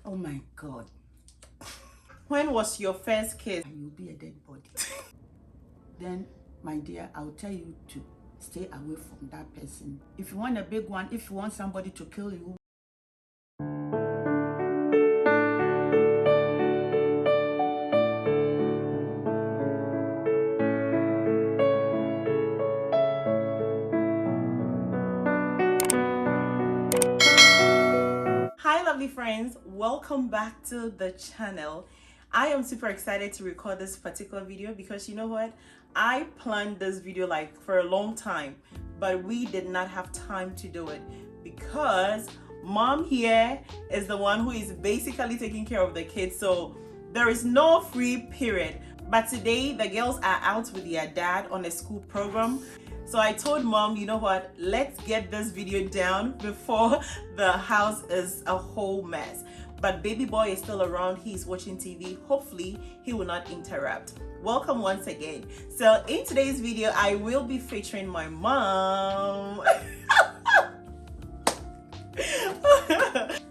Oh my God. When was your first kiss? You'll be a dead body. Then, my dear, I'll tell you to stay away from that person. If you want a big one, if you want somebody to kill you, Hi lovely friends, welcome back to the channel. I am super excited to record this particular video because you know what, I planned this video like for a long time, but we did not have time to do it because mom here is the one who is basically taking care of the kids, so there is no free period. But today the girls are out with their dad on a school program. So I told mom, you know what, let's get this video down before the house is a whole mess. But baby boy is still around, he's watching TV. Hopefully he will not interrupt. Welcome once again. So in today's video, I will be featuring my mom.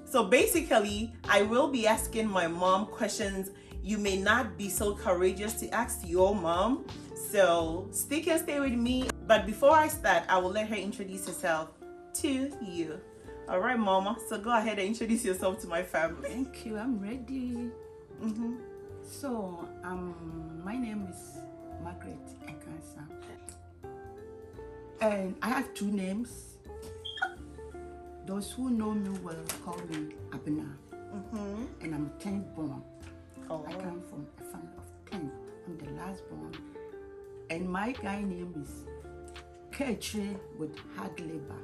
So basically, I will be asking my mom questions you may not be so courageous to ask your mom. So stick and stay with me. But before I start, I will let her introduce herself to you. All right, mama. So go ahead and introduce yourself to my family. thank you, I'm ready. So, my name is Margaret Ekansa. And I have two names. Those who know me well call me Abena. And I'm 10th born. Oh. I come from a family of 10. I'm the last born. And my guy name is Ketri with hard labor.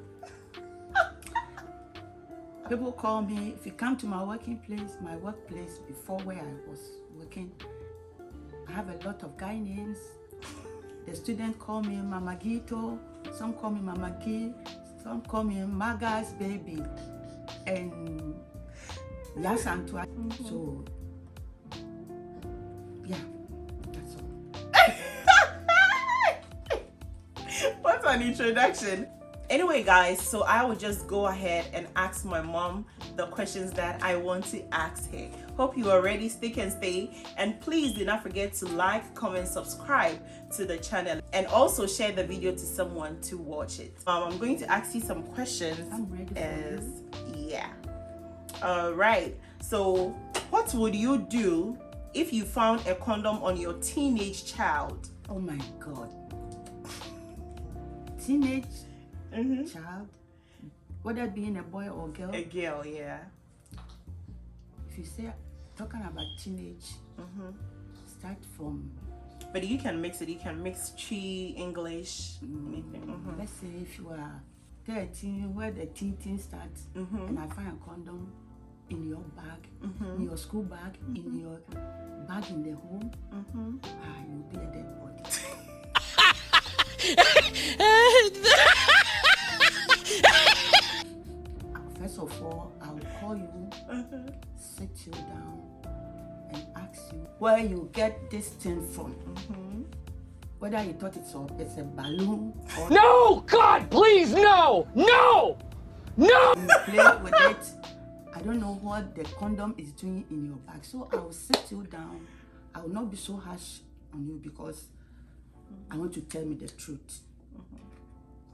People call me, if you come to my workplace before where I was working, I have a lot of guy names. The students call me Mama Gito, some call me Mama G, some call me Maga's baby, and Yas Antoine. So, yeah, that's all. What an introduction. Anyway guys, so I will just go ahead and ask my mom the questions that I want to ask her. Hope you are ready. Stick and stay, and please do not forget to like, comment, subscribe to the channel, and also share the video to someone to watch it. I'm going to ask you some questions. I'm ready for you. Yeah. All right, so what would you do if you found a condom on your teenage child? Oh my God. Teenage child, whether being a boy or girl, A girl, yeah. if you say talking about teenage, start from, But you can mix it. You can mix Chi, English, anything. let's say if you are 13, where the teen starts, and I find a condom in your bag, in your school bag, in your bag in the home, you'll be a dead body. First of all, I will call you, sit you down, and ask you where you get this thing from. Whether you thought it's a balloon or No! God, please, no! No! No! you play with it. I don't know what the condom is doing in your bag. So I will sit you down. I will not be so harsh on you because I want to tell me the truth.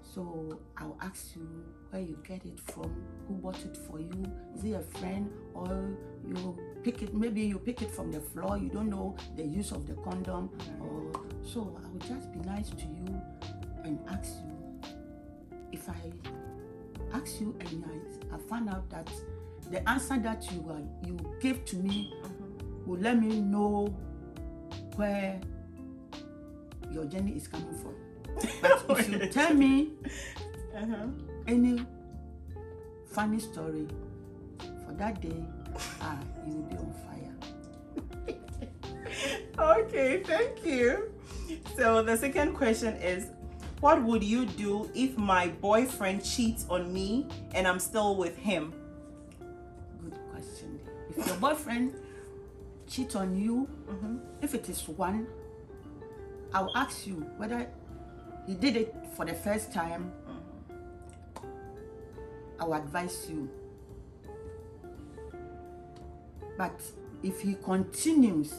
So I'll ask you where you get it from, who bought it for you. Is it a friend, or you pick it? Maybe you pick it from the floor. You don't know the use of the condom, or so I will just be nice to you and ask you. If I ask you and I find out that the answer that you give to me will let me know where your journey is coming from. But if you tell me any funny story for that day, you will be on fire. Okay, thank you. So the second question is, what would you do if my boyfriend cheats on me and I'm still with him? Good question. If your boyfriend cheats on you, if it is one, I'll ask you whether he did it for the first time. I will advise you But if he continues,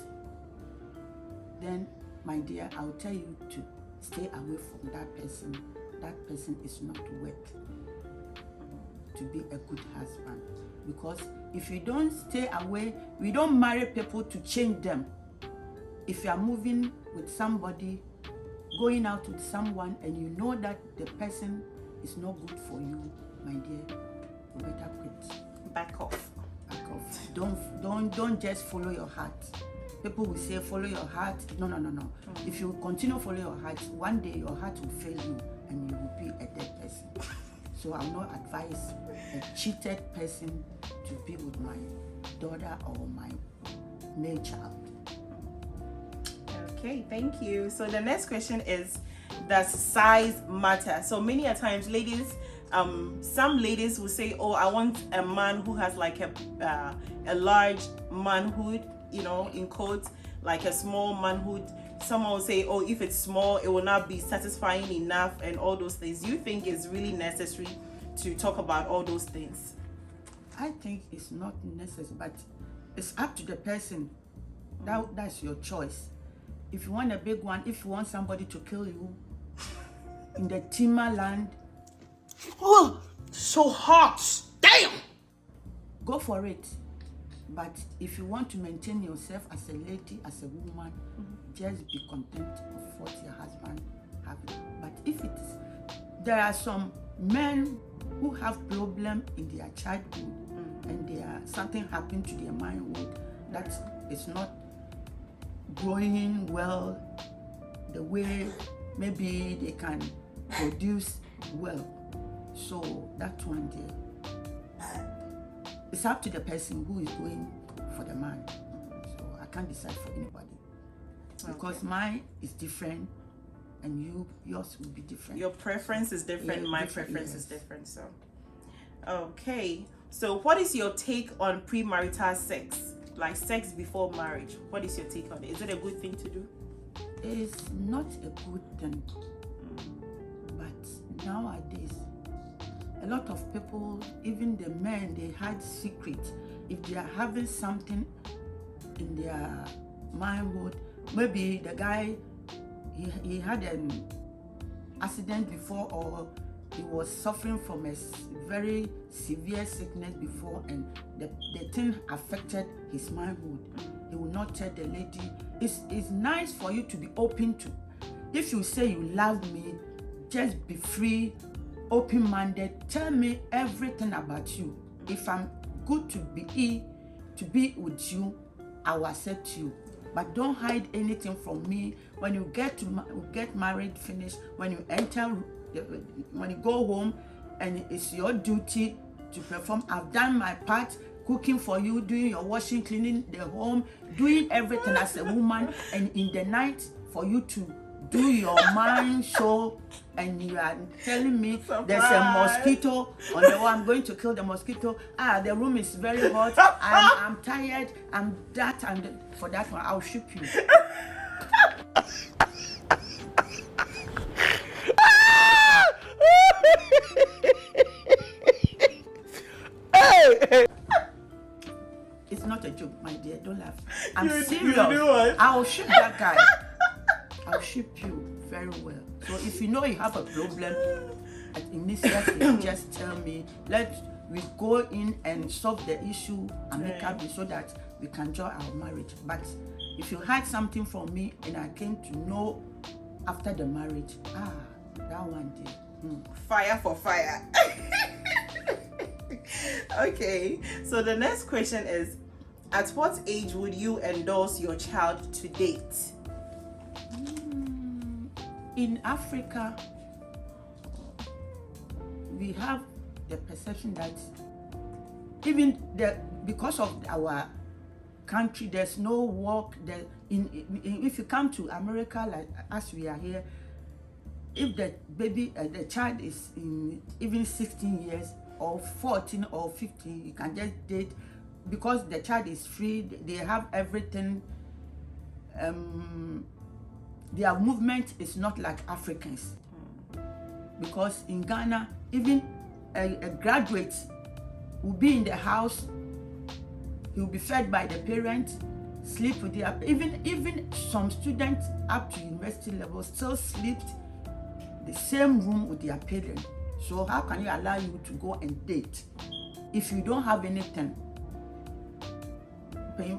then, my dear, I'll tell you to stay away from that person. That person is not worth to be a good husband. Because if you don't stay away, we don't marry people to change them. If you are moving with somebody, going out with someone, and you know that the person is not good for you, my dear, you better quit. Back off. Back off. Don't just follow your heart. People will say follow your heart. No. If you continue follow your heart, one day your heart will fail you and you will be a dead person. So I will not advise a cheated person to be with my daughter or my male child. Okay, thank you. So the next question is, does size matter? So many a times ladies, some ladies will say, oh, I want a man who has like a large manhood, you know, in quotes, like a small manhood. Someone will say, oh, if it's small, it will not be satisfying enough, and all those things. Do you think it's really necessary to talk about all those things? I think it's not necessary, but it's up to the person. That's your choice. If you want a big one, if you want somebody to kill you in the Timberland, Oh, so hot. Damn. go for it. But if you want to maintain yourself as a lady, as a woman, just be content of what your husband has. But if it is, there are some men who have problem in their childhood and something happened to their manhood that is not growing well the way maybe they can produce well. So that one there, it's up to the person who is going for the man. So I can't decide for anybody because mine is different and yours will be different. Your preference is different, Yeah, my different, preference is yes. different. So okay, so what is your take on premarital sex, like sex before marriage? What is your take on it? Is it a good thing to do? It's not a good thing, but nowadays a lot of people, even the men, they hide secrets. If they are having something in their manhood, maybe the guy he had an accident before, or he was suffering from a very severe sickness before, and the thing affected his manhood. He will not tell the lady. It's nice for you to be open to. If you say you love me, just be free, open-minded. Tell me everything about you. If I'm good to be with you, I will accept you. But don't hide anything from me. When you get married, finish. When you enter, when you go home, and it's your duty to perform. I've done my part, cooking for you, doing your washing, cleaning the home, doing everything as a woman. And in the night, for you to do your mind show, and you are telling me there's a mosquito on the wall. I'm going to kill the mosquito. The room is very hot. I'm tired. I'm that, and for that one, I'll shoot you. It's not a joke, my dear. Don't laugh. I'm serious. you know what? I'll shoot that guy. I'll shoot you very well. So if you know you have a problem, initially just tell me. We go in and solve the issue amicably so that we can join our marriage. But if you hide something from me and I came to know after the marriage, that one day. Fire for fire. Okay, so the next question is, at what age would you endorse your child to date? In Africa, we have the perception that even because of our country, there's no work. If you come to America, like as we are here, if the child is in even 16 years or 14 or 15, you can just date because the child is free. They have everything. Their movement is not like Africans, because in Ghana, even a graduate will be in the house He will be fed by the parents, sleep with the even some students up to university level still sleep the same room with their parents. So how can you allow you to go and date if you don't have anything? How are you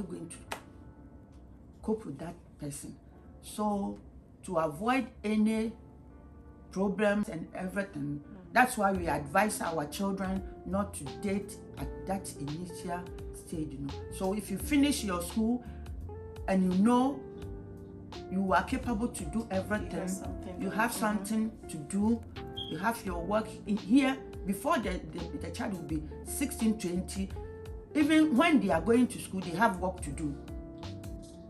going to cope with that person? So to avoid any problems and everything, that's why we advise our children not to date at that initial stage, you know. So if you finish your school and you know you are capable to do everything, you have something to do, you have your work in here, before the child will be 16, 20, even when they are going to school, they have work to do.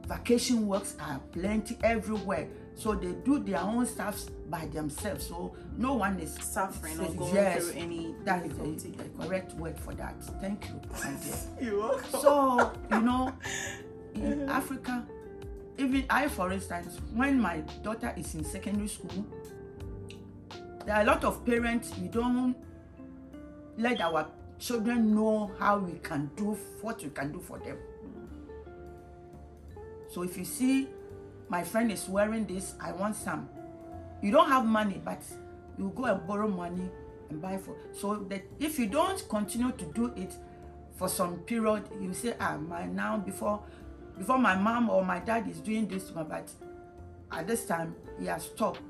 Vacation works are plenty everywhere. So they do their own stuff by themselves. So no one is suffering or going through any that is the correct word for that. Thank you, my dear. You're welcome. So, you know, in Africa, even I, for instance, when my daughter is in secondary school, there are a lot of parents, we don't let our children know how we can do, what we can do for them. So if you see my friend is wearing this, I want some. You don't have money, but you go and borrow money and buy for. So that if you don't continue to do it for some period, you say, before my mom or my dad is doing this, but at this time he has stopped.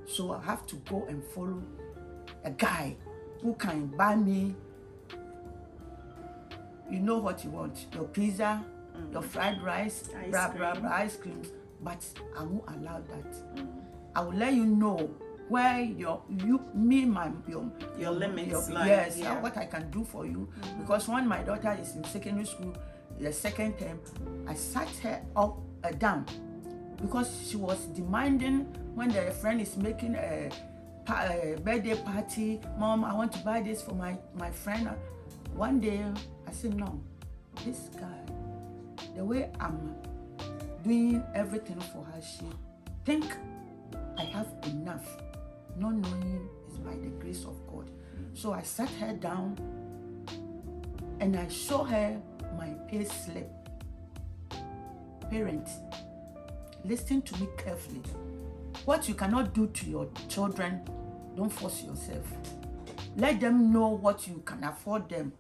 So I have to go and follow a guy who can buy me, you know what you want, your pizza, your fried rice, ice cream. But I won't allow that. I will let you know where your limits lie. Yes, what I can do for you. Because when my daughter is in secondary school, the second term, I sat her up down because she was demanding when the friend is making a birthday party. Mom, I want to buy this for my friend. One day I said, no, this guy, the way I'm doing everything for her, she think I have enough, not knowing it's by the grace of God. So I sat her down and I show her my pay slip. Parents, listen to me carefully. What you cannot do to your children, don't force yourself. Let them know what you can afford them,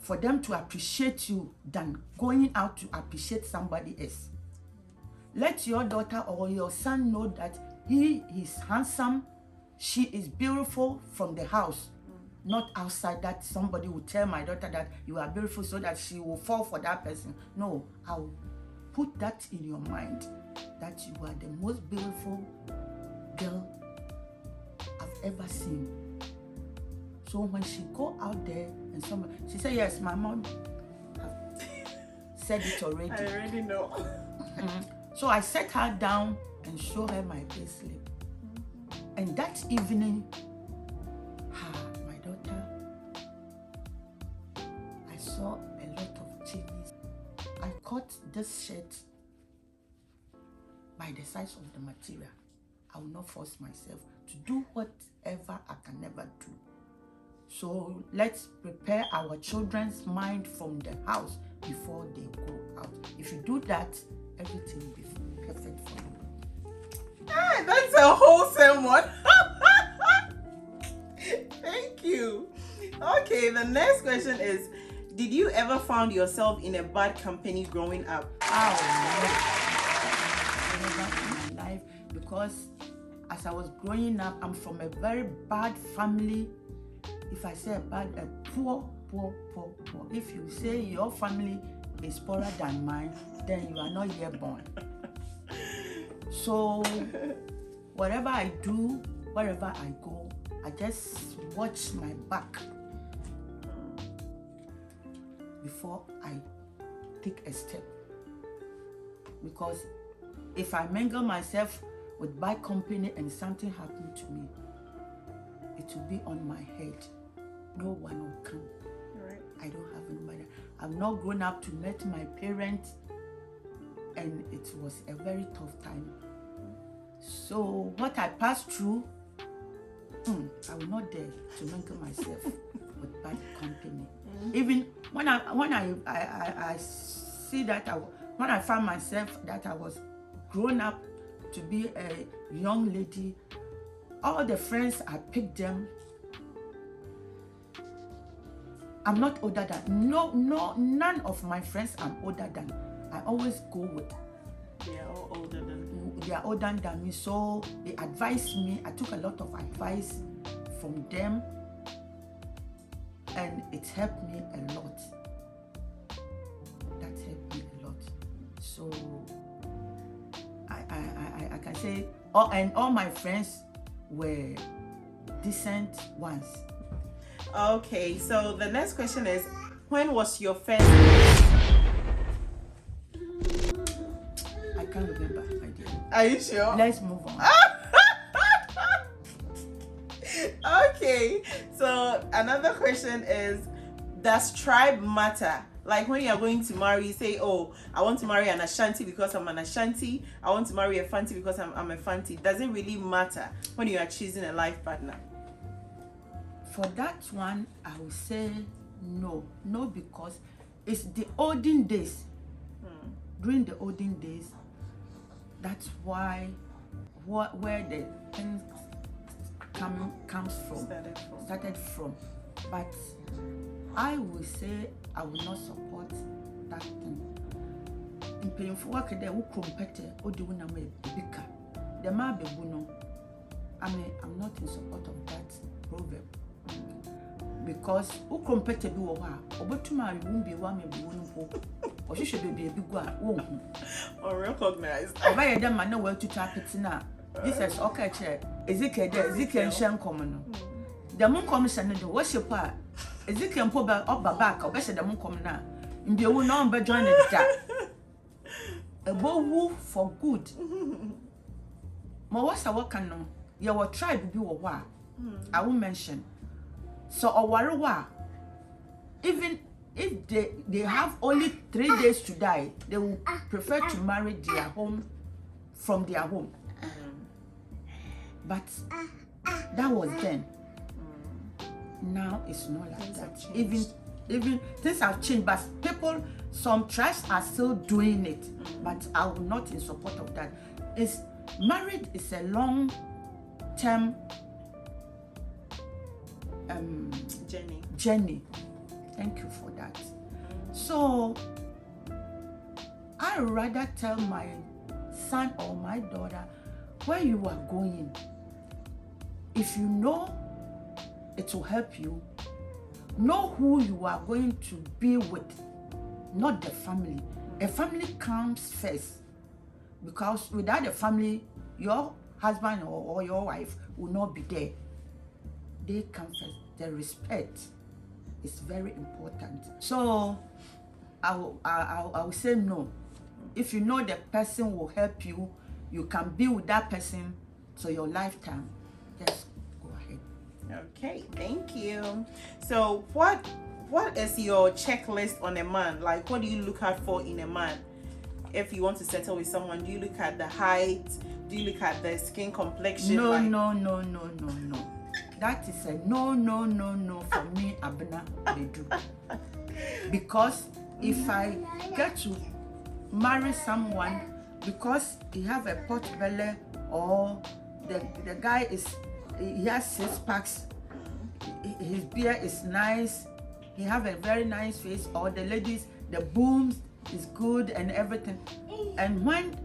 for them to appreciate you than going out to appreciate somebody else. Let your daughter or your son know that he is handsome, she is beautiful from the house, not outside, that somebody will tell my daughter that you are beautiful so that she will fall for that person. No, I'll put that in your mind, that you are the most beautiful girl I've ever seen. So when she go out there and somebody, she said, yes, my mom said it already. I already know. So I sat her down and showed her my payslip. And that evening, my daughter, I saw a lot of changes. I cut this shirt by the size of the material. I will not force myself to do whatever I can never do. So let's prepare our children's mind from the house before they go out. If you do that, everything will be perfect for you. That's a wholesome one. Thank you. Okay, the next question is, did you ever find yourself in a bad company growing up? Never in my life, because as I was growing up, I'm from a very bad family. If I say a poor. If you say your family is poorer than mine, then you are not yet born. So whatever I do, wherever I go, I just watch my back before I take a step. Because if I mingle myself with bad company and something happened to me, it will be on my head. No one will come. Right. I don't have anybody. I've not grown up to meet my parents, and it was a very tough time. So what I passed through, I will not dare to mingle myself with bad company. Even when I see that when I found myself that I was grown up to be a young lady, all the friends I picked them. I'm not older than none of my friends I'm older than. I always go with. They are all older than you. They are older than me, so they advised me. I took a lot of advice from them, and it helped me a lot. That helped me a lot. So I can say, all my friends were decent ones. Okay, so the next question is, when was your first? I can't remember, my dear. Are you sure? Let's move on. Okay, so another question is, does tribe matter? Like when you are going to marry, you say, oh, I want to marry an Ashanti because I'm an Ashanti. I want to marry a Fanti because I'm a Fanti. Does it really matter when you are choosing a life partner? For that one, I will say no. No, because it's the olden days. During the olden days, that's why where the things comes from. Started from. But I will say I will not support that thing. In painful work, they will compete. The man be buno. I'm not in support of that proverb. Because who compete be wa obotuma won be wa me be won po o hwehwe be be gu a wo hu Or recognized. obaye dem ma na wa tutu apeti na Jesus okay che Ezekiel nhye nkom no dem nkom hye no do wo hye po a Ezekiel mpo ba oba back obehye dem nkom na mbi ewu na on be join it da ebo wu for good ma wasa waka no ye wo tribe bi wo ho a I will mention. So Owarewa, even if they have only 3 days to die, they will prefer to marry their home from their home. But that was then. Now it's not like Things that. have changed. Even things have changed, but some tribes are still doing it. But I will not in support of that. Marriage is a long-term journey. Thank you for that. So I rather tell my son or my daughter where you are going. If you know it will help you, know who you are going to be with, not the family. A family comes first, because without a family, your husband or your wife will not be there. They come first. The respect is very important. So I will say no. If you know the person will help you, you can be with that person so your lifetime. Just go ahead. Okay, thank you. So what is your checklist on a man? Like, what do you look out for in a man? If you want to settle with someone, do you look at the height? Do you look at the skin complexion? No. That is a no for me, Abena Bedu. Because if I get to marry someone because he have a pot belly, or the guy he has 6 packs, his beard is nice, he have a very nice face, or the ladies, the booms is good and everything. And when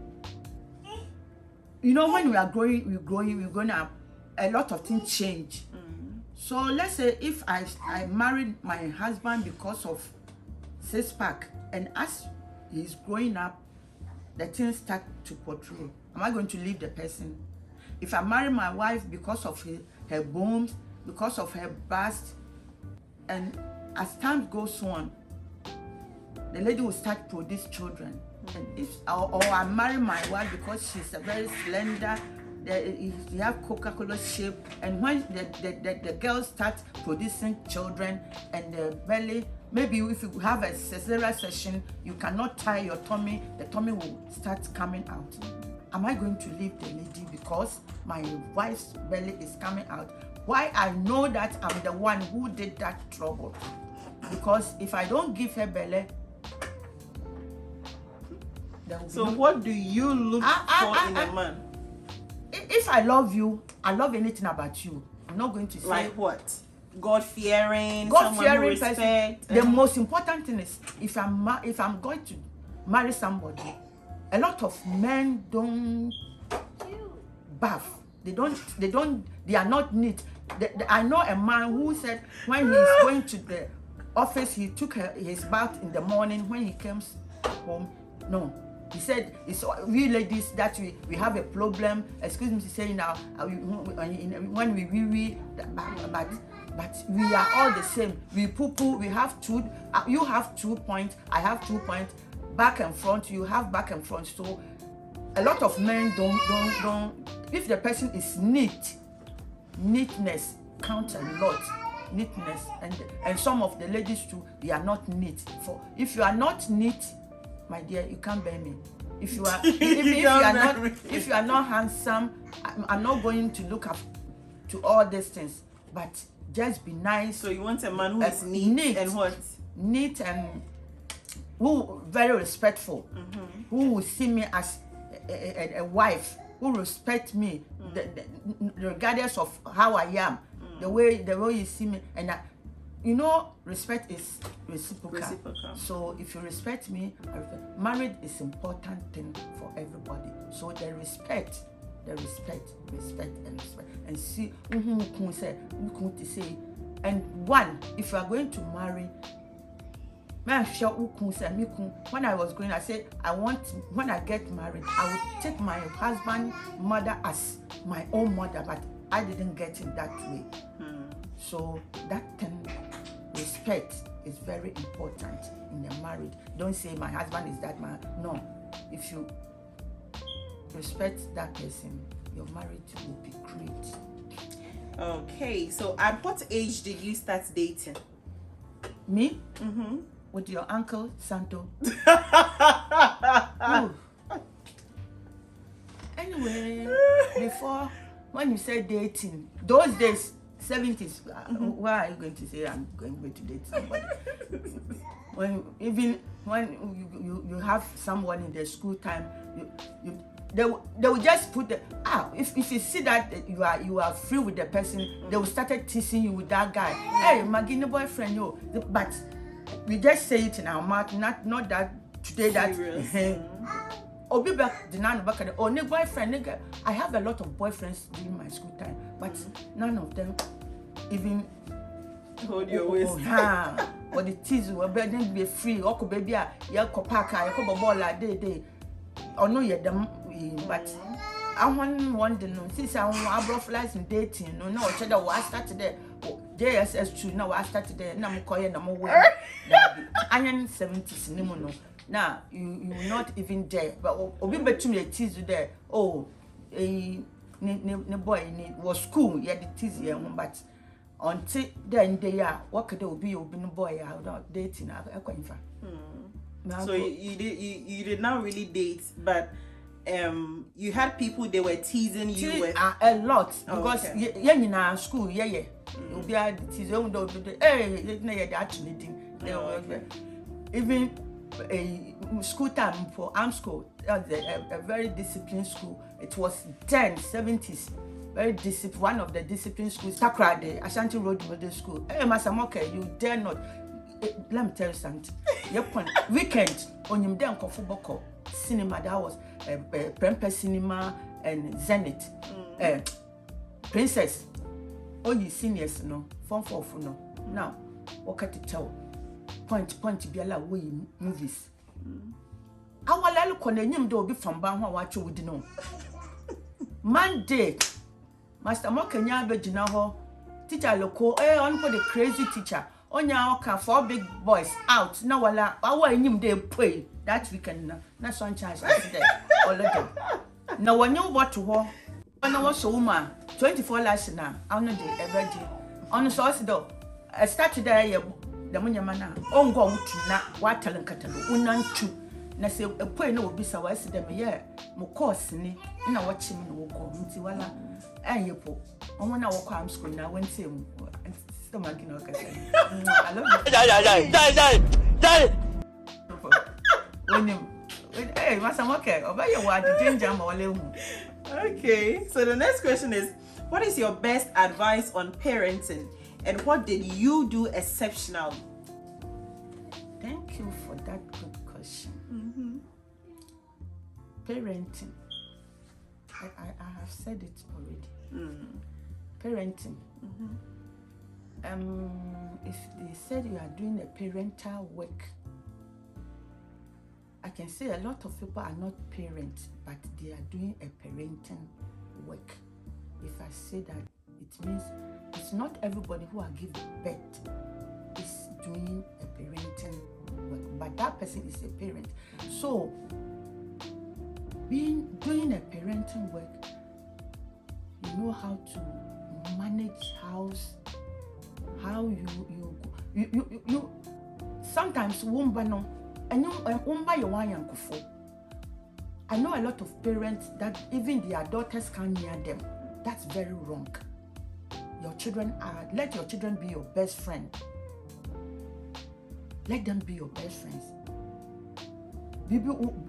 we are growing up, a lot of things change. So let's say if I married my husband because of 6-pack, and as he's growing up, the things start to protrude. Am I going to leave the person? If I marry my wife because of her bones, because of her bust, and as time goes on, the lady will start produce children. And or I marry my wife because she's a very slender, they have Coca-Cola shape, and when the girl starts producing children and the belly, maybe if you have a cesarean section, you cannot tie your tummy, the tummy will start coming out. am I going to leave the lady because my wife's belly is coming out? Why I know that I'm the one who did that trouble? Because if I don't give her belly, there will be So no. what do you look for in a man? If I love you, I love anything about you. I'm not going to say Like what? God-fearing, God someone fearing who person. respect. The most important thing is if I'm going to marry somebody, a lot of men don't bath. They are not neat. I know a man who said when he's going to the office, he took his bath in the morning. When he comes home, no. He said, it's we ladies that we have a problem. Excuse me to say now, when we but we are all the same. We poo-poo, we have two, you have 2 points, I have 2 points, back and front, you have back and front. So a lot of men don't, if the person is neatness counts a lot. Neatness, and some of the ladies too, they are not neat. For if you are not neat, my dear, you can't bear me. If you are, if you are not handsome, I'm not going to look up to all these things. But just be nice. So you want a man who is neat and what? Neat and who very respectful. Who will see me as a wife. Who respect me, regardless of how I am. The way you see me, and you know, respect is reciprocal. So if you respect me, marriage is important thing for everybody. So the respect, and see and one, if you are going to marry, when I was going, I said when I get married, I would take my husband's mother as my own mother, but I didn't get it that way. So that thing, respect, is very important in the marriage. Don't say my husband is that man. No. If you respect that person, your marriage will be great. Okay, so at what age did you start dating? Me? With your uncle Santo. Anyway, before, when you say dating, those days, 70s, why are you going to say I'm going to date somebody? when you have someone in the school time, they will just put the if you see that you are free with the person, they will start teasing you with that guy. Hey, my guinea boyfriend, yo. But we just say it in our mouth, not that today that. Obi back the nan back oh ne boyfriend nigga. I have a lot of boyfriends during my school time, but none of them even hold your waist. Or the tease will be free. Oko baby ya ko park ya ko ball like day. Or no ye them but I want to know since I want flies in dating no check that I started there. JSS2 now I started there na mo koye na mo we. I am 70s no no. Now you not even there, but obi betum the tease you there. Oh, ne boy was school. Yeah, the tease here, but until then they are what could be no boy out dating. So you did not really date, but you had people they were teasing you with a lot because in our school you'll be at tease even a school time for arm school, a very disciplined school. It was 70s, very disciplined, one of the disciplined schools, Takrade, Ashanti Road Middle School. Hey, Masamoke, you dare not. Let me tell you something. Weekend, on your damn Kofuboko cinema, that was Prempe Cinema and Zenith. Princess, all you seniors, no, Form 4 for no. Now, what can you tell? Point be ala way movies. Our lalo konanyim do be from ban ho wacho wudi no. Monday, Master Mokanya be gina ho. Teacher loko on for the crazy teacher. Onya oka for big boys out. Na wala awa enyim dey pray that weekend na son chance there. All of them. Na wanyo what to ho. Na wo so woman 24 last na. I no dey ever dey. On so do. Start there the munyamana ongo utina watalan katalo unanchu na say a point no be sa wasi dem ye mo course ni na watch me no go nti wala ayepo omo na wo kwam school na went him still making okay I love you hey masa okay obey your word danger ma wale hu. Okay, so the next question is, what is your best advice on parenting and what did you do exceptional? Thank you for that good question. Parenting, I have said it already. Parenting. If they said you are doing a parental work, I can say a lot of people are not parents, but they are doing a parenting work. If I say that, it means it's not everybody who are giving birth is doing a parenting work, but that person is a parent. So, doing a parenting work, you know how to manage house, how you sometimes wombano and you umba your one yankufo. I know a lot of parents that even their daughters can't near them. That's very wrong. Let your children be your best friend. Let them be your best friends.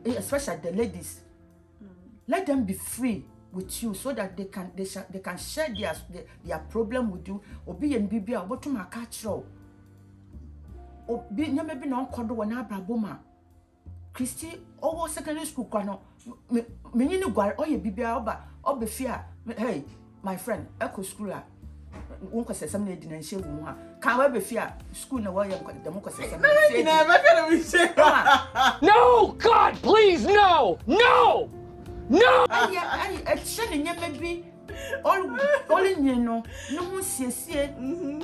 Especially the ladies. Let them be free with you so that they can share their problem with you. Obi and bibi a what to my catch row. Obi maybe no kodo wana braboma. Christy over secondary school kwano. Me ni gware oye bibi a oba fear. Hey, my friend, echo schooler. Won't say something in and shave one. Can't be fear school no way. No, God, please, no, no, no. I shouldn't maybe all in you know. No one see. I'm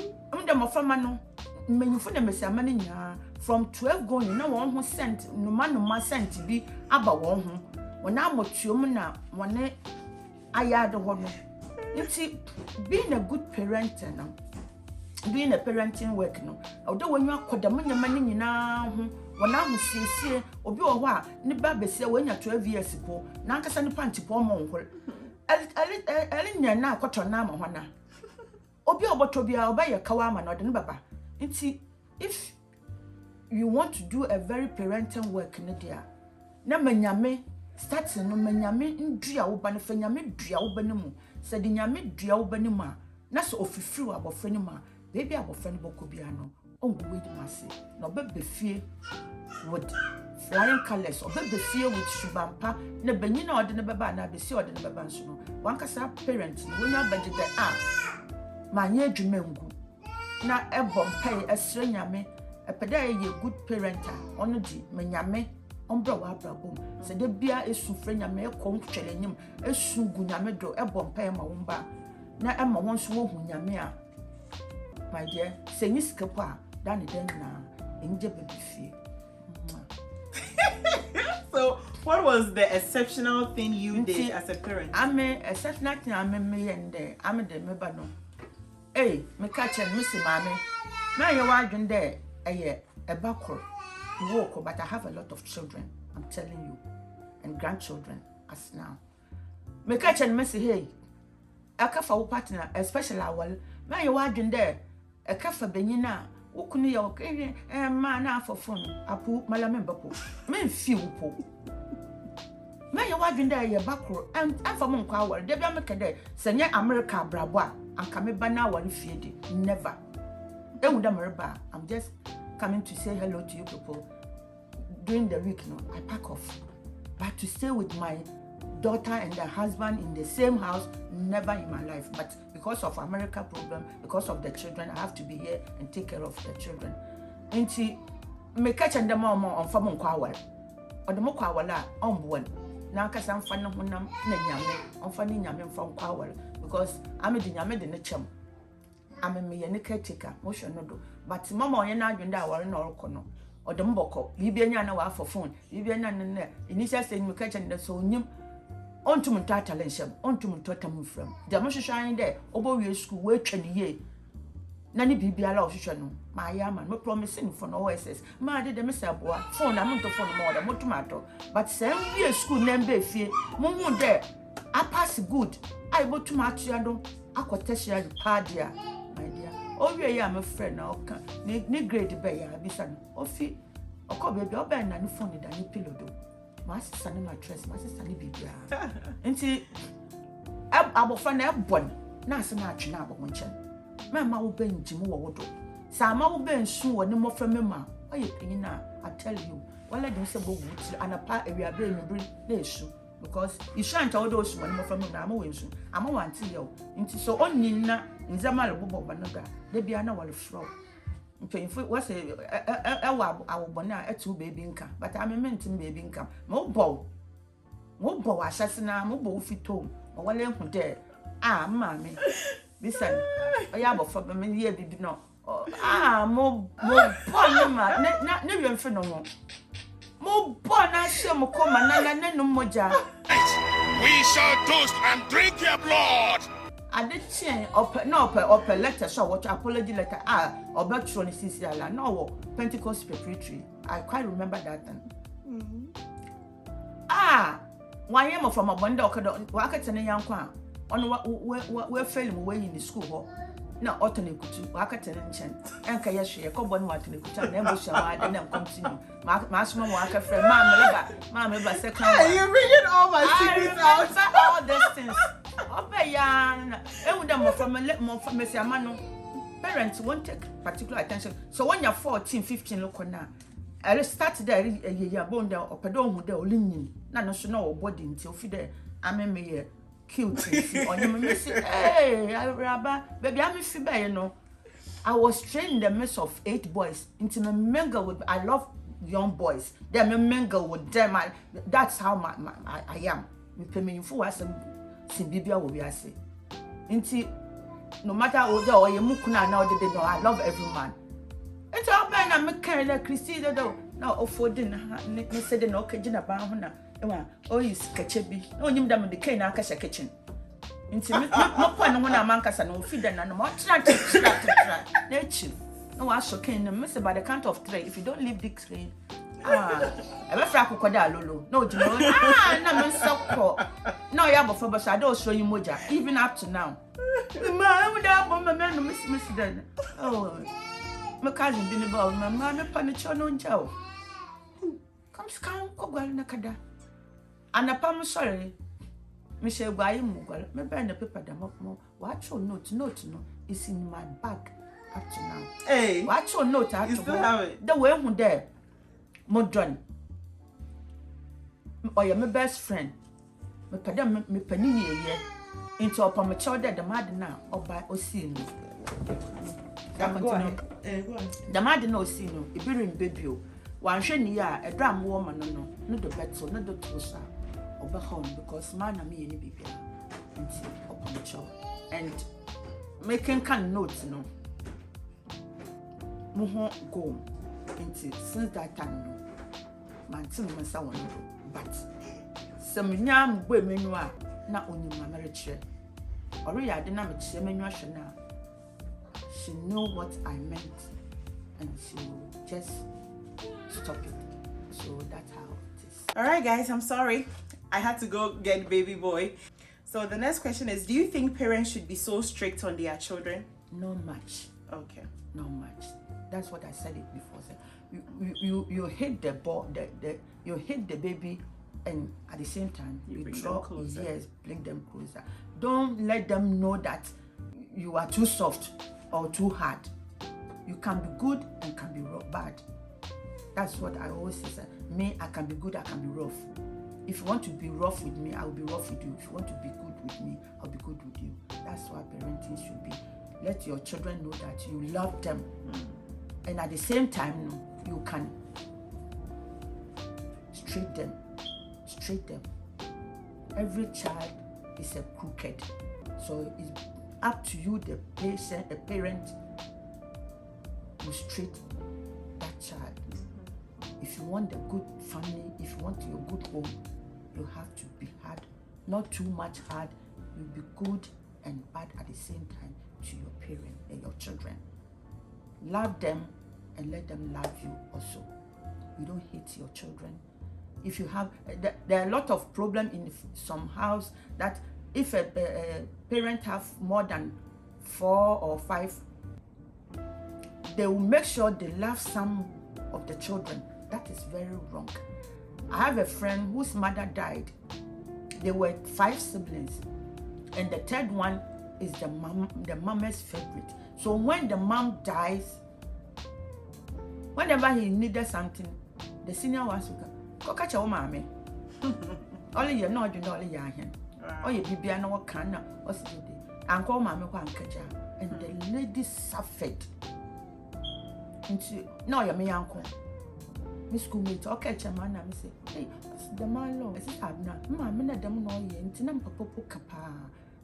the mafamano. When you find them money from 12 going, no one who sent no man sent to be about one when I'm with you now. One I had a woman. You see, being a good parent, doing a parenting work, no. Although when you are called the money now, when I was say, or be a while, the baby say when you're 12 years ago, Nankasani Panty Pomon. Elena now got your name on Obi about to be by a Kawama or the Baba. If you want to do a very parenting work, Nadia, Namanyame starting no Manyame in Dria Ubani Fenyame Dria Ubanimu, said the Yame Dria Ubanima, Naso of Fru about Frenima, baby about Frenimo Cobiano, oh, wait, Massy, no baby fear with flying colors or baby fear with Shubampa, Nebenina or the Nababa, Nabisi or the Nababansuno. One casa parents, when you budget the app, my near Jumengu. Na ebom pay esre nyame epeda ye good parent ono di menyame ombra wa brabom se de bia esu fre nyame ekon twele nyim esu gu nyame do ebom pay ma womba na ema won so wo hu nyame a my dear se ni sikapo a dan den na enje bebifie. So what was the exceptional thing you did as a parent? I'm a exceptional thing me and I'm the member no. Hey, me catch and Missy Mammy. Now you're wondering there, a backward walk, but I have a lot of children, I'm telling you, and grandchildren as now. Me catch and Missy, hey, a cafe partner, especially our. Now you're wondering there, a cafe benina, Ukuni, okay, and man for fun. I put my lamembapo, men few po. Now you're wondering there, you're backward, and for Monkawa, they be a make send America Brabwa. I'm coming by now one feed never. I'm just coming to say hello to you people. During the week, no, I pack off. But to stay with my daughter and the husband in the same house, never in my life. But because of America problem, because of the children, I have to be here and take care of the children. And see, me catch and the mom on Famon Kwawal or the Mokwawala on one. Now, because I'm finding when I'm finding Yamin from Kwawal. Because I'm a dynamic in the chum. I'm a me caretaker, motion no do. But Mamma, you're not doing that or no corner. Or the Mboko, Libiana for phone, Libiana, initial saying you catch and the so nim on to Mutata on to Mutata from. The most shining there, over your school, work 20 years. Nani bibiala ohwehwe no ma ya man me promise no for no OSS ma de me say boa phone am to phone mo da mo tomato but say we school na mbe fie mo hu de I pass good I bo tomato ya do akoteshia padia my dear o wie ya me friend na oka ni grade be ya bisa no ofi okọ baby oba na ni phone da ni pillow do ma sisa ni mattress ma sisa ni bibia enti abofra na ebon na ase na atwe na abon nchen mama wo ben jimu wo wodo sa ma wo ben su wo ni mofra mema oye pinyi na I tell you wala dem se bogu ti anapa ewia be nubri na esu because you shan't all those when mofra mema na ma we nsu ama wanti ye o nti so onni na nzama le bobo banaga de bia na wale fro mpemfo wase ewa awobona etu baby nka but amement baby nka mo bo asase na mo bo fito o wale hu de mama listen oya bo for me ye bibi no mo bo ma na wi mfe no mo bo na hye mo koma na no moja we shall toast and drink your blood. Adetien open letter so what apology letter obetro ni sisi ala no Pentecost preparatory I quite remember that then. One year from a bunda okodo wakatene yankwa ono we fail mu we in school ho na otone kutu wakatene nchen enka ye hwe ko bonu watene kutu na ebo shawa de na continue ma asoma mo aka frɛ ma me ba second one. You're bringing all my secrets out. All these things obeyan ehunda mo from mesiama no parents won't take particular attention so when you're 14 15 look na I start there ye bonda opedo hu there olinyin na no so na body nti ofi there ameme cute see onyem me say hey Raba baby am fi be no I was trained in the midst of 8 boys into me mingle with I love young boys then me mingle with them that's how I am me pemenfo wasem sin bibia wo wiase nti no matter how old or yemukuna na odede no I love every man enti oba na me kan na Christy do na ofodi na me said na okagina ba ho na ewa o is kachebi na onyim da me de kan na aka sha kitchen nti me po no ho na mankasa na ofida na no mo tra na echi no wa so kan na me say by the count of 3 if you don't leave this train ebe fra kokoda lolo no jino na me sokko no ya bofo bo sha do so yin moja even up to now ma am da bo me no miss then oh my cousin bi ni ba ma me pa ni chono njao come ko gwal na kada anapa mo sorry me she gwaye mu gwal me ba na paper da mo wa cho note no is in my bag up to now Hey, wa cho note up you to still have it? the way hu there modern oya my best friend me pada me pani ye into upon my child the mad na oba osinu Go on. the mad na osinu e birim baby o wan hwe ni ya edram wo ma no do beto no do tosa oba home because man na me ye ni bibia into upon my child and making can notes no mo ho go into since that time no mantin masa won but some nyam bo menu a na onyim mamere kire ori ya de na me kire menu ahwe na she knew what I meant and she just stop it so that's how it is. All right, guys, I'm sorry. I had to go get baby boy. So the next question is, do you think parents should be so strict on their children? Not much. Okay. Not much. That's what I said it before. You hit the ball, you hit the baby, and at the same time You bring draw them closer. Yes, bring them closer. Don't let them know that you are too soft or too hard. You can be good and can be bad. That's what I always say. Me, I can be good, I can be rough. If you want to be rough with me, I will be rough with you. If you want to be good with me, I'll be good with you. That's what parenting should be. Let your children know that you love them. And at the same time, you can straight them. Every child is a crooked. So it's up to you, the parent, to straight that child. If you want a good family, if you want your good home, you have to be hard. Not too much hard. You'll be good and bad at the same time to your parent and your children. love them and let them love you also. You don't hate your children. If you have, there are a lot of problem in some house that if a parent have more than 4 or 5, they will make sure they love some of the children. That is very wrong. I have a friend whose mother died. There were 5 siblings, and the third one is the mama's favorite. So when the mom dies, whenever he needed something, the senior ones will go catch your mommy. Only you know, you know, only you here. Oh, you be no what can or say, and call mammy one catch, and the lady suffered. Into no, you may uncle. Miss schoolmate, okay, chairman, I say, hey, the man law, as I have not, mamma, them no, and Tinam Popo Capa.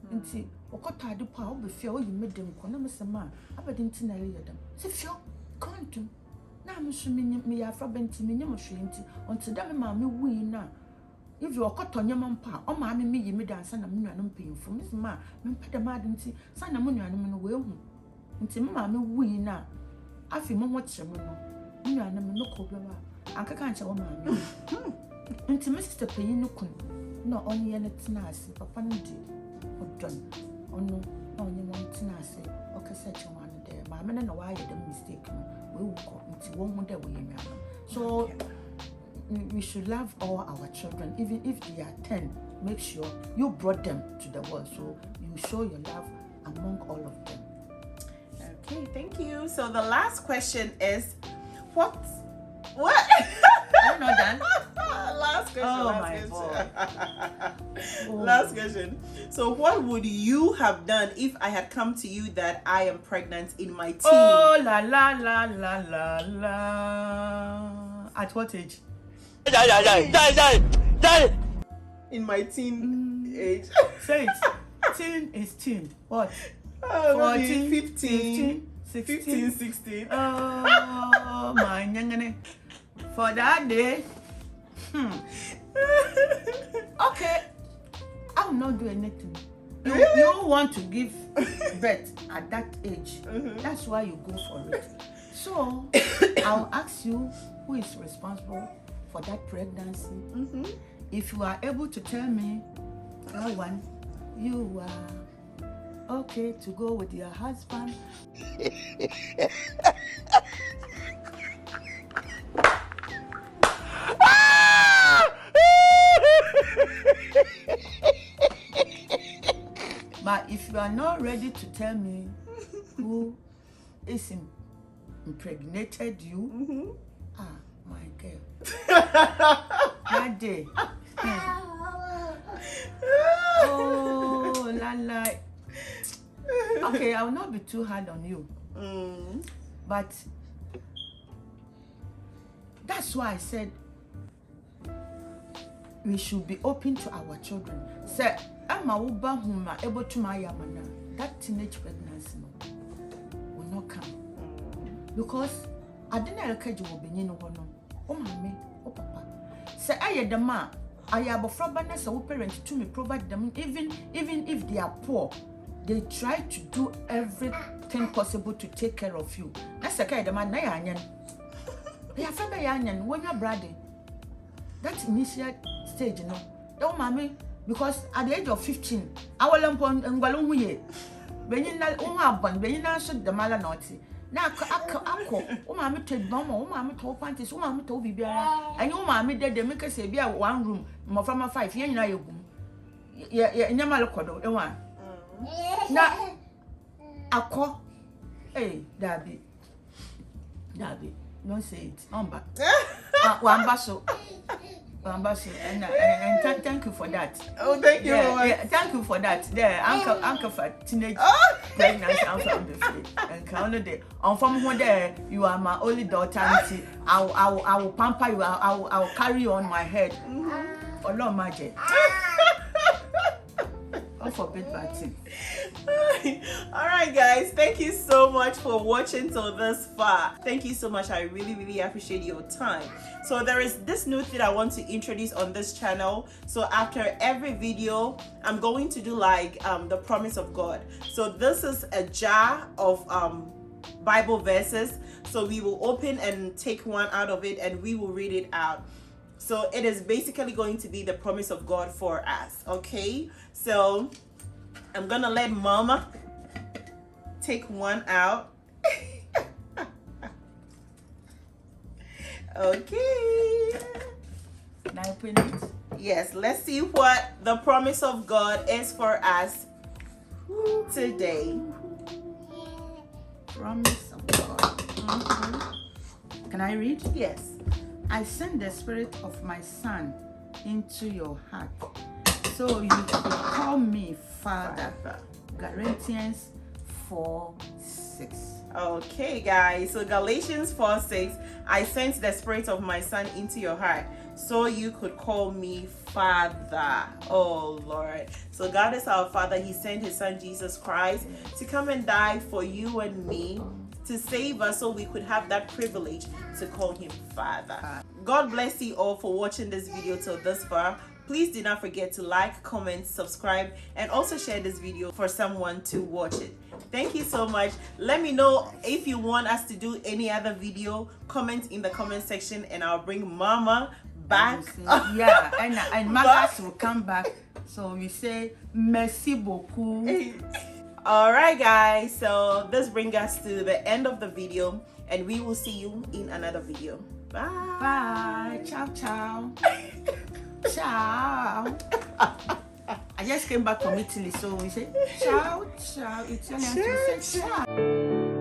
And see, what I do, power before you made them, Conamiss man, I didn't tell them. Say, Phil, come to. Now I'm assuming me are from Bentiminium Shinty, until them mammy we now. If you are caught on your mampa, or mammy me, you may dance and a million paying for Miss Ma, Mampa the Madden, San Amunia and will. Until mammy we now. I feel more watch your mono. You are no cobra. Uncle can't tell mammy. Until Mr. Payne no only anything I say, Papa or done. Oh no, only one thing I say, okay, such one there. Mamma and why you don't mistake me. We will go into one day we may. So we should love all our children, even if they are 10. Make sure you brought them to the world, so you show your love among all of them. Okay, thank you. So the last question is, what? I know that. Last question. Oh last my question. God. Last question. So what would you have done if I had come to you that I am pregnant in my teen? Oh la la la la la la. At what age? In my teen age. Say it. Teen is teen. What? 14, 15, 15, 16. 16. Oh my nyangane. For that day. Okay. I will not do anything. You want to give birth at that age. That's why you go for it. So I'll ask you who is responsible for that pregnancy. If you are able to tell me that one, you are okay to go with your husband. But if you are not ready to tell me who is impregnated you, my girl, that day, oh la la. Okay, I will not be too hard on you, but that's why I said we should be open to our children. Say, Emma Uba whom are able to my yamana, that teenage pregnancy will not come. Because I didn't encourage you being no one. Oh, mammy, oh, papa. Say, I had the man, I have a frobanness of parents to me provide them, even if they are poor, they try to do everything possible to take care of you. That's a kind of man, Nayan. They are from Nayan when you're brother. That initial stage, you know. Oh, mommy, because at the age of 15, I will upon and Walungue. When you not one, when you not shoot the malanoti. Now, uncle, oh, mammy told Mama, oh, mammy told panties, oh, mammy told Bibia, and your mammy did the make us say, be a 1 room, more from a 5 year, now you yeah, in your malacodo, and one. Now, I call, hey, Dabby, don't say it, Umba. One basso. And thank you for that. Oh, thank you. Yeah, thank you for that. There, uncle for teenage pregnancy, I'm from the free. And count day. On from one day, you are my only daughter. I will pamper you. I will carry you on my head. Oh Lord, magic. God forbid bad thing. All right, guys, thank you so much for watching till this far. Thank you so much. I really appreciate your time. So there is this new thing I want to introduce on this channel. So after every video, I'm going to do like the promise of God. So this is a jar of Bible verses. So we will open and take one out of it and we will read it out. So it is basically going to be the promise of God for us. Okay, so I'm gonna let Mama take one out. Okay. Can I open it? Yes, let's see what the promise of God is for us today. Promise of God. Can I read? Yes. I send the spirit of my son into your heart, so you could call me Father. Galatians 4:6. Okay, guys. So Galatians 4:6. I sent the spirit of my son into your heart, so you could call me Father. Oh Lord. So God is our Father. He sent his son Jesus Christ to come and die for you and me, to save us so we could have that privilege to call him Father. God bless you all for watching this video till this far. Please do not forget to like, comment, subscribe, and also share this video for someone to watch it. Thank you so much. Let me know if you want us to do any other video. Comment in the comment section and I'll bring Mama back. Yeah, and Magas will come back. So we say merci beaucoup. All right, guys. So this brings us to the end of the video, and we will see you in another video. Bye. Bye. Ciao, ciao. Ciao. I just came back from Italy, so we say ciao, ciao. Italian, we say ciao.